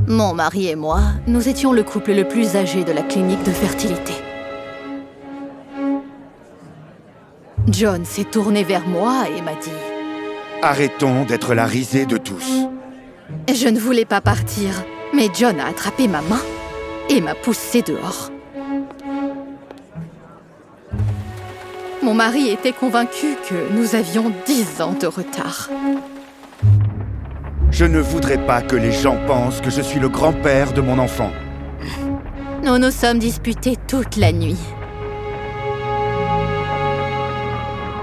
Mon mari et moi, nous étions le couple le plus âgé de la clinique de fertilité. John s'est tourné vers moi et m'a dit « Arrêtons d'être la risée de tous. » Je ne voulais pas partir, mais John a attrapé ma main et m'a poussée dehors. Mon mari était convaincu que nous avions 10 ans de retard. Je ne voudrais pas que les gens pensent que je suis le grand-père de mon enfant. Nous nous sommes disputés toute la nuit.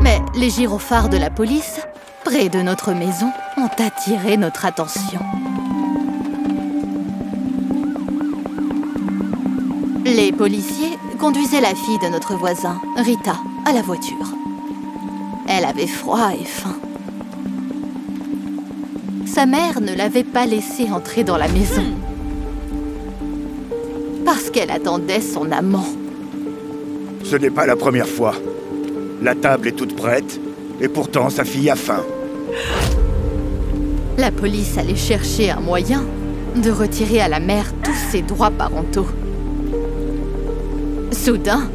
Mais les gyrophares de la police, près de notre maison, ont attiré notre attention. Les policiers conduisaient la fille de notre voisin, Rita, à la voiture. Elle avait froid et faim. Sa mère ne l'avait pas laissée entrer dans la maison parce qu'elle attendait son amant. Ce n'est pas la première fois. La table est toute prête, et pourtant sa fille a faim. La police allait chercher un moyen de retirer à la mère tous ses droits parentaux. Soudain,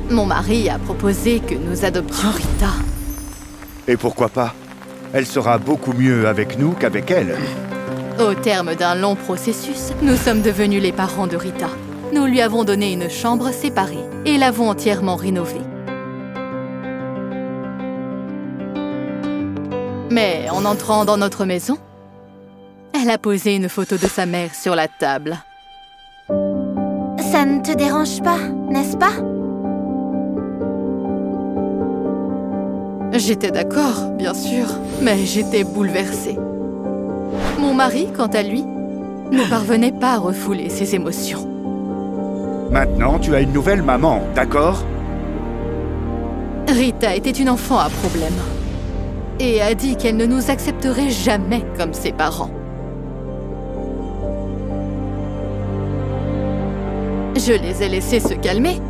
mon mari a proposé que nous adoptions Rita. Et pourquoi pas? Elle sera beaucoup mieux avec nous qu'avec elle. Au terme d'un long processus, nous sommes devenus les parents de Rita. Nous lui avons donné une chambre séparée et l'avons entièrement rénovée. Mais en entrant dans notre maison, elle a posé une photo de sa mère sur la table. Ça ne te dérange pas, n'est-ce pas? J'étais d'accord, bien sûr, mais j'étais bouleversée. Mon mari, quant à lui, ne parvenait pas à refouler ses émotions. Maintenant, tu as une nouvelle maman, d'accord? Rita était une enfant à problème et a dit qu'elle ne nous accepterait jamais comme ses parents. Je les ai laissés se calmer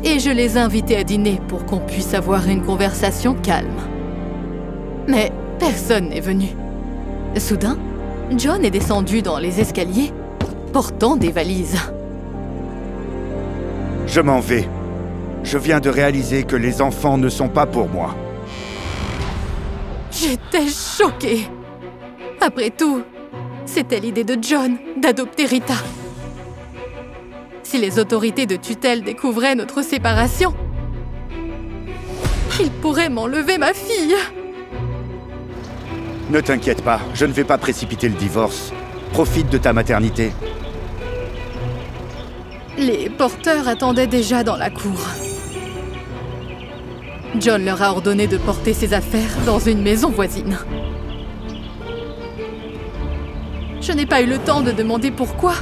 et je les ai invités à dîner pour qu'on puisse avoir une conversation calme. Mais personne n'est venu. Soudain, John est descendu dans les escaliers, portant des valises. Je m'en vais. Je viens de réaliser que les enfants ne sont pas pour moi. J'étais choquée. Après tout, c'était l'idée de John d'adopter Rita. Si les autorités de tutelle découvraient notre séparation, ils pourraient m'enlever ma fille. Ne t'inquiète pas, je ne vais pas précipiter le divorce. Profite de ta maternité. Les porteurs attendaient déjà dans la cour. John leur a ordonné de porter ses affaires dans une maison voisine. Je n'ai pas eu le temps de demander pourquoi,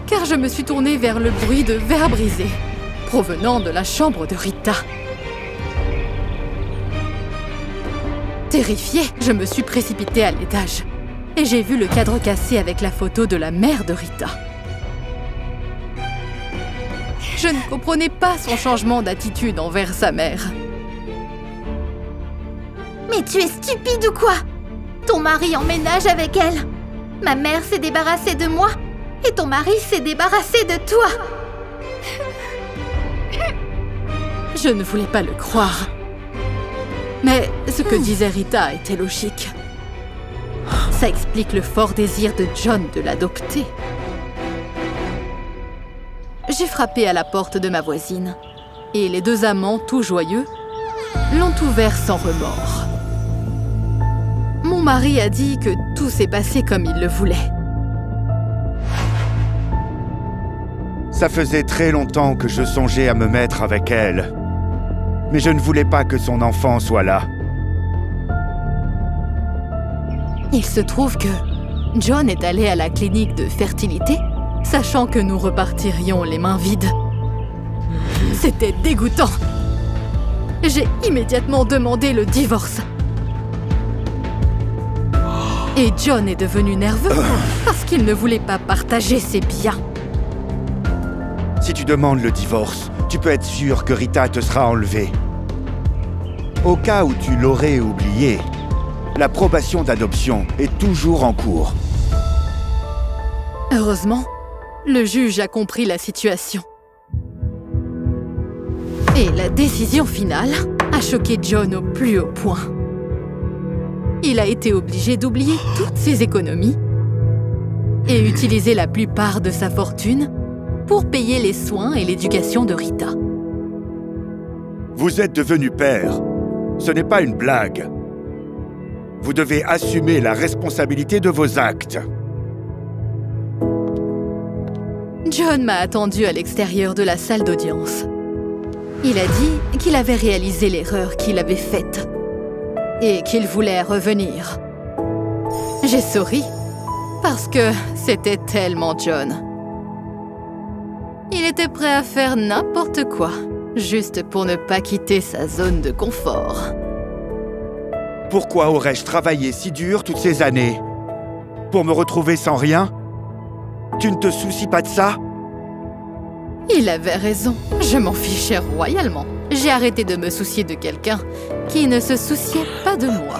car je me suis tournée vers le bruit de verre brisé, provenant de la chambre de Rita. Terrifiée, je me suis précipitée à l'étage et j'ai vu le cadre cassé avec la photo de la mère de Rita. Je ne comprenais pas son changement d'attitude envers sa mère. Mais tu es stupide ou quoi? Ton mari emménage avec elle. Ma mère s'est débarrassée de moi et ton mari s'est débarrassé de toi. Je ne voulais pas le croire. Mais ce que disait Rita était logique. Ça explique le fort désir de John de l'adopter. J'ai frappé à la porte de ma voisine et les deux amants, tout joyeux, l'ont ouvert sans remords. Mon mari a dit que tout s'est passé comme il le voulait. Ça faisait très longtemps que je songeais à me mettre avec elle. Mais je ne voulais pas que son enfant soit là. Il se trouve que John est allé à la clinique de fertilité, sachant que nous repartirions les mains vides. C'était dégoûtant. J'ai immédiatement demandé le divorce. Et John est devenu nerveux parce qu'il ne voulait pas partager ses biens. Si tu demandes le divorce, tu peux être sûr que Rita te sera enlevée. Au cas où tu l'aurais oublié, l'approbation d'adoption est toujours en cours. Heureusement, le juge a compris la situation. Et la décision finale a choqué John au plus haut point. Il a été obligé d'oublier toutes ses économies et utiliser la plupart de sa fortune pour payer les soins et l'éducation de Rita. Vous êtes devenu père. Ce n'est pas une blague. Vous devez assumer la responsabilité de vos actes. John m'a attendu à l'extérieur de la salle d'audience. Il a dit qu'il avait réalisé l'erreur qu'il avait faite et qu'il voulait revenir. J'ai souri parce que c'était tellement John. Il était prêt à faire n'importe quoi, juste pour ne pas quitter sa zone de confort. Pourquoi aurais-je travaillé si dur toutes ces années? Pour me retrouver sans rien? Tu ne te soucies pas de ça? Il avait raison. Je m'en fichais royalement. J'ai arrêté de me soucier de quelqu'un qui ne se souciait pas de moi.